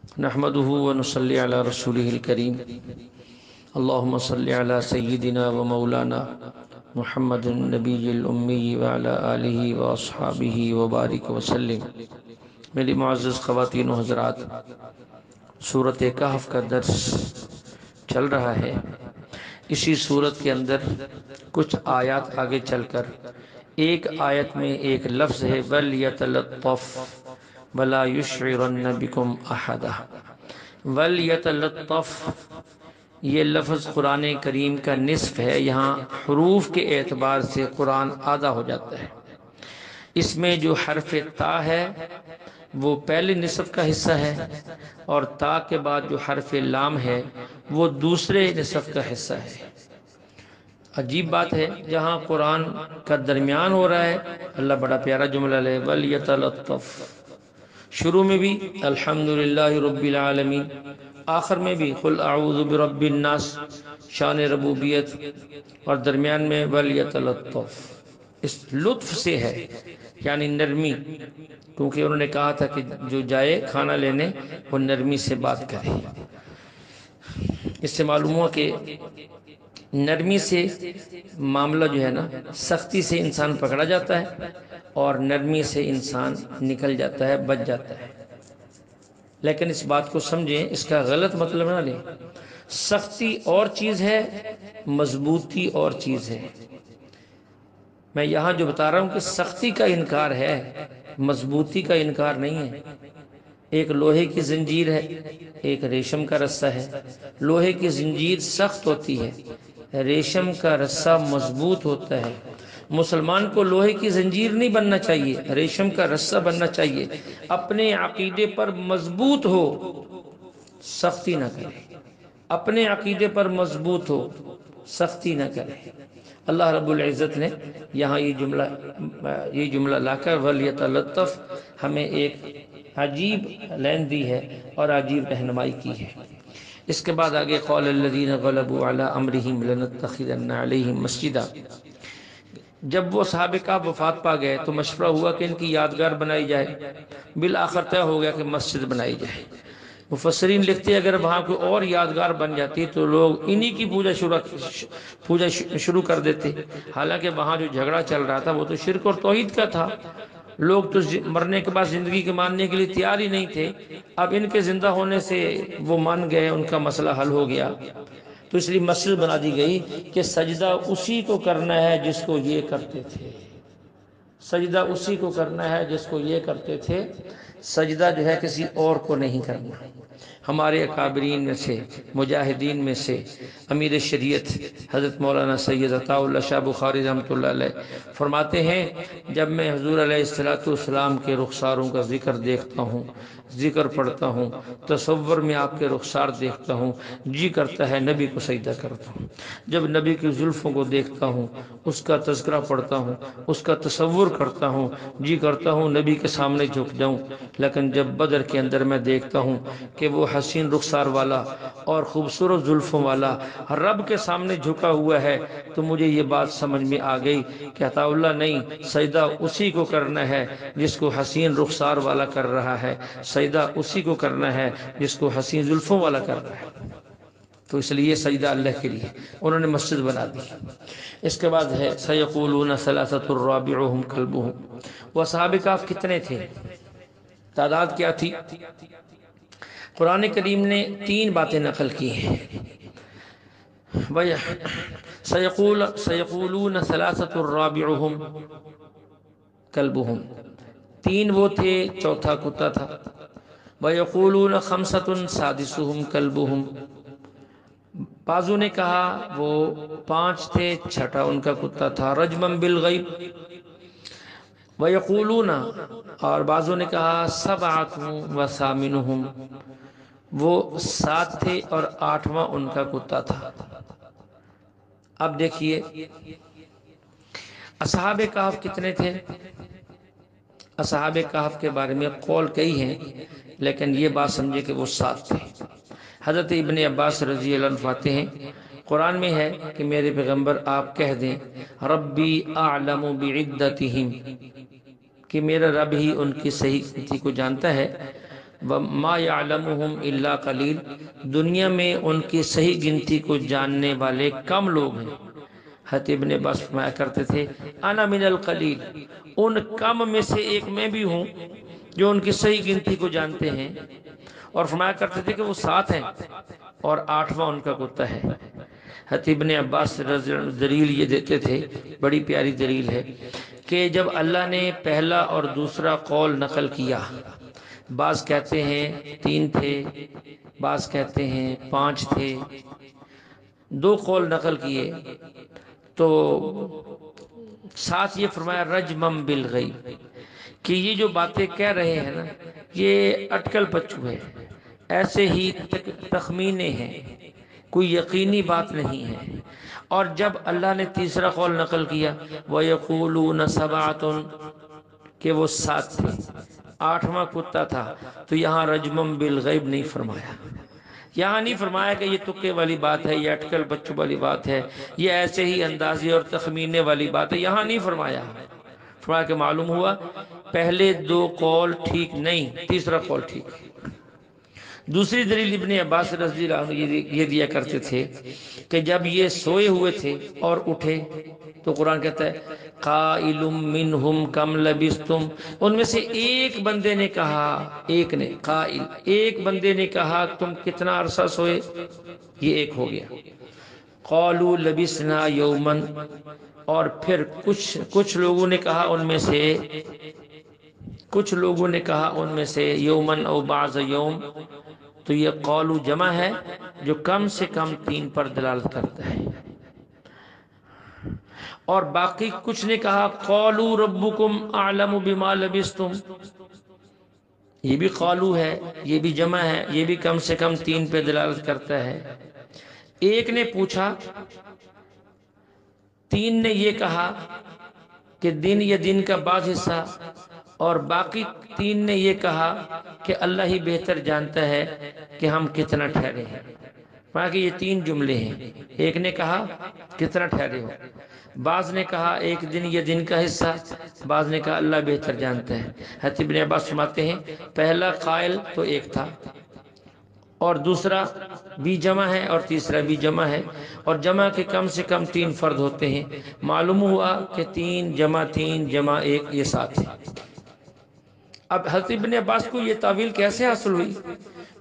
نحمده ونصلي على رسوله الكريم اللهم صل على سيدنا ومولانا محمد النبي الأمي وعلى آله وأصحابه وبارك وسلم۔ میری معزز خواتین و حضرات، سورۃ کہف کا درس چل رہا ہے۔ اسی سورت کے اندر کچھ آیات آگے چل کر ایک آیت میں ایک لفظ ہے وَلْيَتَلَطَّفْ وَلَا يُشْعِرَنَّ بِكُمْ أَحَدًا۔ وَلْيَتَلَطَّفْ یہ لفظ قرآن کریم کا نصف ہے، یہاں حروف کے اعتبار سے قرآن آدھا ہو جاتا ہے۔ اس میں جو حرف تا ہے وہ پہلے نصف کا حصہ ہے، اور تا کے بعد جو حرف لام ہے وہ دوسرے نصف کا حصہ ہے۔ عجیب بات ہے، جہاں قرآن کا درمیان ہو رہا ہے اللہ بڑا پیارا جملہ لے وَلْيَتَلَطَّفْ، شروع میں بھی الحمدللہ رب العالمین، آخر میں بھی قل اعوذ برب الناس، شان ربوبیت، اور درمیان میں وَلْيَتَلَطَّفْ، اس لطف سے ہے یعنی نرمی، کیونکہ انہوں نے کہا تھا کہ جو جائے کھانا لینے وہ نرمی سے بات کرے۔ اس سے معلوم ہوا کہ نرمی سے معاملہ جو ہے نا، سختی سے انسان پکڑا جاتا ہے اور نرمی سے انسان نکل جاتا ہے، بچ جاتا ہے۔ لیکن اس بات کو سمجھیں، اس کا غلط مطلب نہ لیں۔ سختی اور چیز ہے، مضبوطی اور چیز ہے۔ میں یہاں جو بتا رہا ہوں کہ سختی کا انکار ہے، مضبوطی کا انکار نہیں ہے۔ ایک لوہے کی زنجیر ہے، ایک ریشم کا رسہ ہے۔ لوہے کی زنجیر سخت ہوتی ہے، ریشم کا رسہ مضبوط ہوتا ہے۔ مسلمان کو لوہے کی زنجیر نہیں بننا چاہیے، ریشم کا رسہ بننا چاہیے۔ اپنے عقیدے پر مضبوط ہو، سختی نہ کرے۔ اپنے عقیدے پر مضبوط ہو، سختی نہ کرے۔ اللہ رب العزت نے یہاں یہ جملہ لا کر وَلْيَتَلَطَّفْ ہمیں ایک عجیب لین دی ہے اور عجیب رہنمائی کی ہے۔ اس کے بعد آگے قال الذین غلبوا علی امرہم لنتخذن علیہم مسجدا۔ جب وہ صحابہ کہف وفات پا گئے تو مشورہ ہوا کہ ان کی یادگار بنائی جائے۔ بالآخر طے ہو گیا کہ مسجد بنائی جائے۔ مفسرین لکھتے ہیں اگر وہاں کوئی اور یادگار بن جاتی تو لوگ انہی کی پوجا شروع کر دیتے۔ حالانکہ وہاں جو جھگڑا چل رہا تھا وہ تو شرک اور توحید کا تھا۔ لوگ تو مرنے کے بعد زندگی کے ماننے کے لیے تیار ہی نہیں تھے۔ اب ان کے زندہ ہونے سے وہ مان گئے، ان کا مسئلہ حل ہو گیا۔ تو اس لیے مسجد بنا دی گئی کہ سجدہ اسی کو کرنا ہے جس کو یہ کرتے تھے۔ سجدہ اسی کو کرنا ہے جس کو یہ کرتے تھے، سجدہ جو ہے کسی اور کو نہیں کرنا۔ ہمارے اکابرین میں سے، مجاہدین میں سے امیر شریعت حضرت مولانا سید عطا اللہ شاہ بخاری رحمۃ اللہ علیہ فرماتے ہیں جب میں حضور علیہ السلام کے رخساروں کا ذکر دیکھتا ہوں، ذکر پڑھتا ہوں، تصور میں آپ کے رخسار دیکھتا ہوں، جی کرتا ہے نبی کو سجدہ کرتا ہوں۔ جب نبی کی زلفوں کو دیکھتا ہوں، اس کا تذکرہ پڑھتا ہوں، اس کا تصور کرتا ہوں، جی کرتا ہوں نبی کے سامنے جھک جاؤں۔ لیکن جب بدر کے اندر میں دیکھتا ہوں کہ وہ حسین رخسار والا اور خوبصورت زلفوں والا رب کے سامنے جھکا ہوا ہے تو مجھے یہ بات سمجھ میں آ گئی کہ عطا اللہ نہیں، سجدہ اسی کو کرنا ہے جس کو حسین رخسار والا کر رہا ہے، سجدہ اسی کو کرنا ہے جس کو حسین زلفوں والا کر رہا ہے۔ تو اس لیے سجدہ اللہ کے لیے انہوں نے مسجد بنا دی۔ اس کے بعد ہے سَيَقُولُونَ ثَلَاثَةٌ رَابِعُهُمْ كَلْبُهُمْ۔ وہ صحابہ کہف کتنے تھے، تعداد کیا تھی؟ قرآن کریم نے تین باتیں نقل کی ہیں۔ سَيَقُولُونَ ثَلَاثَةٌ رَابِعُهُمْ كَلْبُهُمْ، تین وہ تھے چوتھا کتا تھا۔ وَيَقُولُونَ خَمْسَةٌ سَادِسُهُمْ كَلْبُهُمْ، بعضوں نے کہا وہ پانچ تھے، چھٹا ان کا کتا تھا۔ رجماً بالغیب۔ وَيَقُولُونَ، اور بعضوں نے کہا سَبْعَةٌ وَثَامِنُهُمْ، وہ سات تھے اور آٹھواں ان کا کتا تھا۔ اب دیکھیے اصحاب کہف کتنے تھے؟ اصحاب کہف کے بارے میں قول کئی ہیں، لیکن یہ بات سمجھے کہ وہ سات تھے۔ حضرت ابن عباس رضی اللہ عنہ فرماتے ہیں قرآن میں ہے کہ میرے پیغمبر آپ کہہ دیں ربی اعلم بعدتہم، کہ میرا رب ہی ان کی صحیح گنتی کو جانتا ہے۔ وَمَا يَعْلَمُهُمْ إِلَّا قَلِيلٌ، دنیا میں ان کی صحیح گنتی کو جاننے والے کم لوگ ہیں۔ حضرت ابن عباس فرمایا کرتے تھے انا من القلیل، ان کم میں سے ایک میں بھی ہوں جو ان کی صحیح گنتی کو جانتے ہیں، اور فرمایا کرتے تھے کہ وہ 7 ہیں اور 8واں ان کا کتا ہے۔ حضرت ابن عباس دلیل یہ دیتے تھے، بڑی پیاری دلیل ہے، کہ جب اللہ نے پہلا اور دوسرا قول نقل کیا، بعض کہتے ہیں 3 تھے، بعض کہتے ہیں 5 تھے، 2 قول نقل کیے، تو ساتھ یہ فرمایا رجمم بالغیب، کہ یہ جو باتیں کہہ رہے ہیں نا یہ اٹکل پچو ہے، ایسے ہی تخمینے ہیں، کوئی یقینی بات نہیں ہے۔ اور جب اللہ نے تیسرا قول نقل کیا وَيَقُولُونَ سَبْعَةٌ، کہ وہ 7 تھے، 8واں کتا تھا، تو یہاں رجمم بالغیب نہیں فرمایا، یہاں نہیں فرمایا کہ یہ تکے والی بات ہے، یہ اٹکل بچوں والی بات ہے، یہ ایسے ہی اندازی اور تخمینے والی بات ہے، یہاں نہیں فرمایا۔ فرمایا کہ معلوم ہوا پہلے 2 قول ٹھیک نہیں، تیسرا قول ٹھیک ہے۔ دوسری دلیل ابن عباس رضی اللہ عنہ یہ دیا کرتے تھے کہ جب یہ سوئے ہوئے تھے اور اٹھے تو قرآن کہتا ہے قائل منہم کم لبستم، ان میں سے ایک بندے نے کہا، ایک بندے نے کہا تم کتنا عرصہ سوئے، یہ ایک ہو گیا۔ قالوا لبسنا یوما، اور پھر کچھ لوگوں نے کہا ان میں سے یومن او بعض یوم، تو یہ قولو جمع ہے جو کم سے کم 3 پر دلالت کرتا ہے۔ اور باقی کچھ نے کہا قولو ربکم اعلم بما لبستم، یہ بھی قولو ہے، یہ بھی جمع ہے، یہ بھی کم سے کم 3 پہ دلالت کرتا ہے۔ ایک نے پوچھا، 3 نے یہ کہا کہ دن یا دن کا بعض حصہ، اور باقی 3 نے یہ کہا کہ اللہ ہی بہتر جانتا ہے کہ ہم کتنا ٹھہرے ہیں۔ باقی یہ 3 جملے ہیں، ایک نے کہا کتنا ٹھہرے ہو، بعض نے کہا ایک دن یا دن کا حصہ، بعض نے کہا اللہ بہتر جانتا ہے۔ حضرت ابن عباس فرماتے ہیں پہلا قائل تو ایک تھا، اور دوسرا بھی جمع ہے اور تیسرا بھی جمع ہے، اور جمع کے کم سے کم 3 فرد ہوتے ہیں، معلوم ہوا کہ 3 جمع 3 جمع 1 یہ 7 ہے۔ اب حضرت ابن عباس کو یہ تعویل کیسے حاصل ہوئی،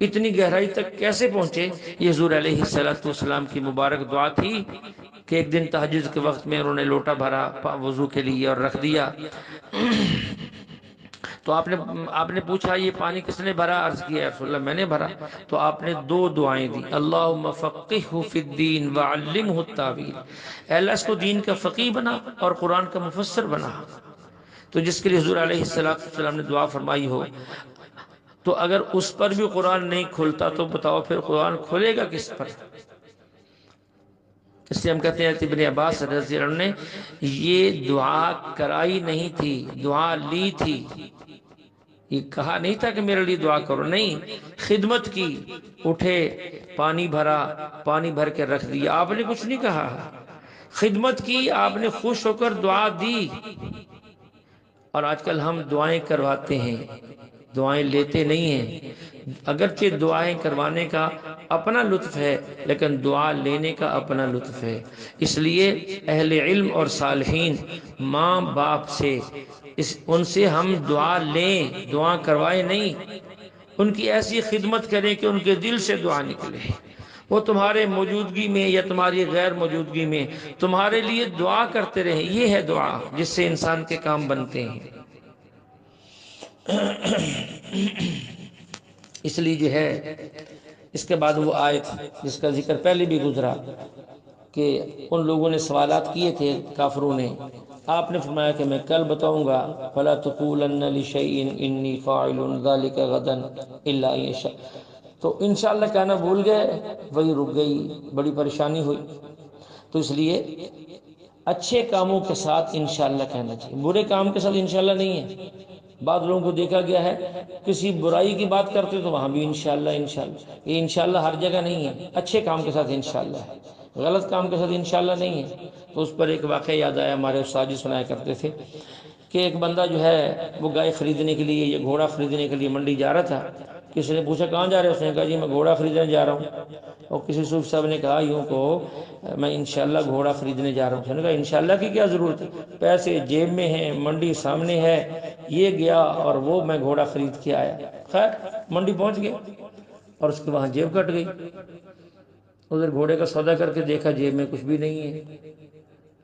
اتنی گہرائی تک کیسے پہنچے؟ یہ حضور علیہ السلام کی مبارک دعا تھی کہ ایک دن تہجد کے وقت میں انہوں نے لوٹا بھرا وضو کے لیے اور رکھ دیا، تو آپ نے پوچھا یہ پانی کس نے بھرا؟ عرض کیا رسول اللہ میں نے بھرا۔ تو آپ نے 2 دعائیں دی، اللہم فقہہ فی الدین وعلمہ التاویل، اے اللہ اس کو دین کا فقیہ بنا اور قرآن کا مفسر بنا۔ تو جس کے لیے حضور علیہ السلام نے دعا فرمائی ہو، تو اگر اس پر بھی قرآن نہیں کھلتا تو بتاؤ پھر قرآن کھلے گا کس پر؟ اس لیے ہم کہتے ہیں ابن عباس رضی اللہ عنہ نے یہ دعا کرائی نہیں تھی، دعا لی تھی، یہ کہا نہیں تھا کہ میرے لیے دعا کرو، نہیں، خدمت کی، اٹھے پانی بھرا، پانی بھر کے رکھ دیا، آپ نے کچھ نہیں کہا، خدمت کی، آپ نے خوش ہو کر دعا دی۔ اور آج کل ہم دعائیں کرواتے ہیں، دعائیں لیتے نہیں ہیں، اگرچہ دعائیں کروانے کا اپنا لطف ہے لیکن دعا لینے کا اپنا لطف ہے۔ اس لیے اہل علم اور صالحین، ماں باپ سے ان سے ہم دعا لیں، دعا کروائیں نہیں، ان کی ایسی خدمت کریں کہ ان کے دل سے دعا نکلے، وہ تمہارے موجودگی میں یا تمہاری غیر موجودگی میں تمہارے لیے دعا کرتے رہیں، یہ ہے دعا جس سے انسان کے کام بنتے ہیں۔ اس لیے جو ہے اس کے بعد وہ آیت جس کا ذکر پہلے بھی گزرا کہ ان لوگوں نے سوالات کیے تھے کافروں نے، آپ نے فرمایا کہ میں کل بتاؤں گا، فَلَا تَقُولَنَّ لِشَيْءٍ إِنِّي فَاعِلٌ ذَلِكَ غَدًا إِلَّا إِن شَاءَ، تو انشاءاللہ کہنا بھول گئے، وہی رک گئی، بڑی پریشانی ہوئی۔ تو اس لیے اچھے کاموں کے ساتھ انشاءاللہ کہنا چاہیے، برے کام کے ساتھ انشاءاللہ نہیں ہے۔ بعض لوگوں کو دیکھا گیا ہے کسی برائی کی بات کرتے تو وہاں بھی انشاءاللہ انشاءاللہ، یہ انشاءاللہ ہر جگہ نہیں ہے، اچھے کام کے ساتھ انشاءاللہ ہے، غلط کام کے ساتھ انشاءاللہ نہیں ہے۔ تو اس پر ایک واقعہ یاد آیا، ہمارے استاد جی سنایا کرتے تھے کہ ایک بندہ جو ہے وہ گائے خریدنے کے لیے یا گھوڑا خریدنے کے لیے منڈی جا رہا تھا، کسی نے پوچھا کہاں جا رہے ہیں؟ اس نے کہا جی میں گھوڑا خریدنے جا رہا ہوں۔ اور کسی صوفی صاحب نے کہا یوں کو میں انشاءاللہ گھوڑا خریدنے جا رہا ہوں۔ اس نے کہا انشاءاللہ کی کیا ضرورت ہے، پیسے جیب میں ہیں، منڈی سامنے ہے، یہ گیا اور وہ میں گھوڑا خرید کے آیا۔ خیر منڈی پہنچ گئے اور اس کے وہاں جیب کٹ گئی۔ ادھر گھوڑے کا سودا کر کے دیکھا جیب میں کچھ بھی نہیں ہے۔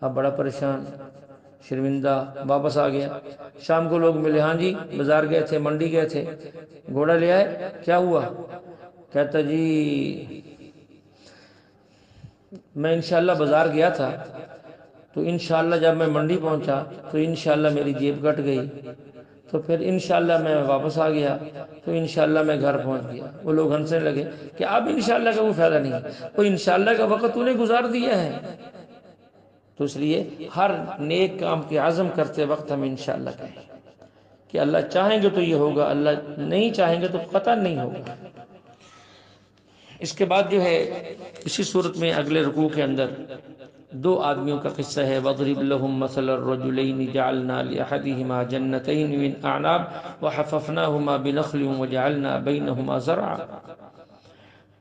اب بڑا پریشان شرمندہ واپس آ گیا۔ شام کو لوگ ملے، ہاں جی بازار گئے تھے، منڈی گئے تھے، گھوڑا لے آئے، کیا ہوا؟ کہتا جی میں انشاءاللہ بازار گیا تھا تو انشاءاللہ جب میں منڈی پہنچا تو انشاءاللہ میری جیب کٹ گئی، تو پھر انشاءاللہ میں واپس آ گیا، تو انشاءاللہ میں گھر پہنچ گیا۔ وہ لوگ ہنسنے لگے کہ اب انشاءاللہ کا وہ فائدہ نہیں ہے، وہ انشاءاللہ کا وقت تو نے گزار دیا ہے۔ تو اس لیے ہر نیک کام کے عزم کرتے وقت ہم انشاءاللہ کہیں کہ اللہ چاہیں گے تو یہ ہوگا، اللہ نہیں چاہیں گے تو قطعاً نہیں ہوگا۔ اس کے بعد جو ہے اسی صورت میں اگلے رکوع کے اندر دو آدمیوں کا قصہ ہے۔ وَضْرِبْ لَهُمْ مَثَلَ الرَّجُلَيْنِ جَعَلْنَا لِأَحَدِهِمَا جَنَّتَيْنِ مِنْ أَعْنَابٍ وَحَفَفْنَاهُمَا بِنَخْلٍ وَجَعَلْنَا بَيْنَهُمَا زَرْعًا۔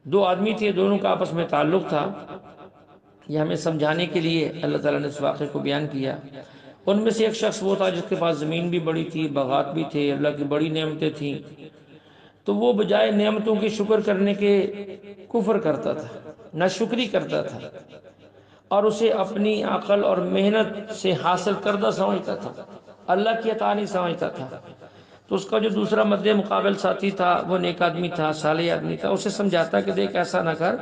دو آدمی تھے، دونوں کا آپس میں تعلق تھا۔ یہ ہمیں سمجھانے کے لیے اللہ تعالیٰ نے اس واقعے کو بیان کیا۔ ان میں سے ایک شخص وہ تھا جس کے پاس زمین بھی بڑی تھی، باغات بھی تھے، اللہ کی بڑی نعمتیں تھیں، تو وہ بجائے نعمتوں کی شکر کرنے کے کفر کرتا تھا، ناشکری کرتا تھا، اور اسے اپنی عقل اور محنت سے حاصل کردہ سمجھتا تھا، اللہ کی عطا نہیں سمجھتا تھا۔ تو اس کا جو دوسرا مد مقابل ساتھی تھا وہ نیک آدمی تھا، صالح آدمی تھا، اسے سمجھاتا کہ دیکھ ایسا نہ کر،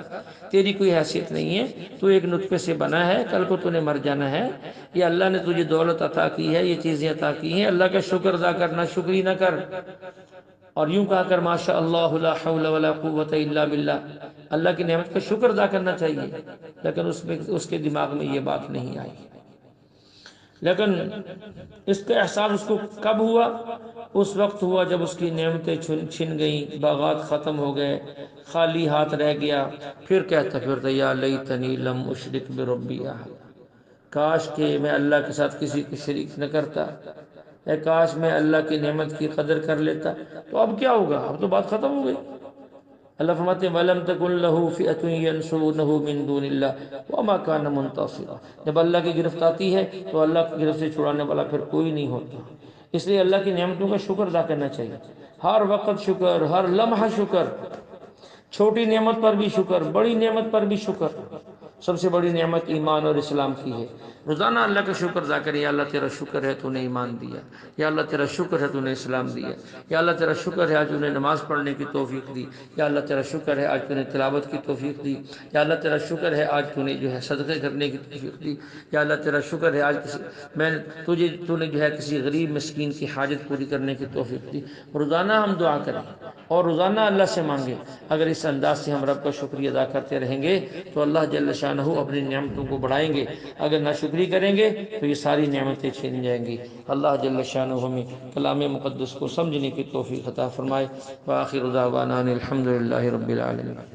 تیری کوئی حیثیت نہیں ہے، تو ایک نطفے سے بنا ہے، کل کو تو نے مر جانا ہے، یہ اللہ نے تجھے دولت عطا کی ہے، یہ چیزیں عطا کی ہیں، اللہ کا شکر ادا کرنا، شکری نہ کر، اور یوں کہا کر ماشاء اللہ لا حول ولا قوت الا باللہ، اللہ کی نعمت کا شکر ادا کرنا چاہیے۔ لیکن اس کے دماغ میں یہ بات نہیں آئی۔ لیکن اس کا احساس اس کو کب ہوا؟ اس وقت ہوا جب اس کی نعمتیں چھن گئیں، باغات ختم ہو گئے، خالی ہاتھ رہ گیا، پھر کہتا پھرتا یا لیتنی لم اشرک بربی احد، کاش کہ میں اللہ کے ساتھ کسی کو شریک نہ کرتا، اے کاش میں اللہ کی نعمت کی قدر کر لیتا۔ تو اب کیا ہوگا؟ اب تو بات ختم ہو گئی۔ اللہ فرماتے ہیں وَلَمْ تَكُنْ لَهُ فِئَةٌ يَنْصُرُونَهُ مِنْ دُونِ اللَّهِ وَمَا كَانَ مُنْتَصِرًا۔ جب اللہ کی گرفت آتی ہے تو اللہ کی گرفت سے چھڑانے والا پھر کوئی نہیں ہوتا۔ اس لیے اللہ کی نعمتوں کا شکر ادا کرنا چاہیے، ہر وقت شکر، ہر لمحہ شکر، چھوٹی نعمت پر بھی شکر، بڑی نعمت پر بھی شکر۔ سب سے بڑی نعمت ایمان اور اسلام کی ہے۔ روزانہ اللہ کا شکر ادا کریں، یا اللہ تیرا شکر ہے تو نے ایمان دیا، یا اللہ تیرا شکر ہے تو نے اسلام دیا، یا اللہ تیرا شکر ہے آج تو نے نماز پڑھنے کی توفیق دی، یا اللہ تیرا شکر ہے آج تو نے تلاوت کی توفیق دی، یا اللہ تیرا شکر ہے آج تو نے جو ہے صدقے کرنے کی توفیق دی، یا اللہ تیرا شکر ہے آج تو نے جو ہے کسی غریب مسکین کی حاجت پوری کرنے کی توفیق دی۔ روزانہ ہم دعا کریں اور روزانہ اللہ سے مانگیں۔ اگر اس انداز سے ہم رب کا شکریہ ادا کرتے رہیں گے تو اللہ جل شانہ اپنی نعمتوں کو بڑھائیں گے، اگر ناشکری کریں گے تو یہ ساری نعمتیں چھین جائیں گی۔ اللہ جل شانہ ہمیں کلام مقدس کو سمجھنے کی توفیق عطا فرمائے۔ وآخر دعوانا الحمدللہ رب العالمین۔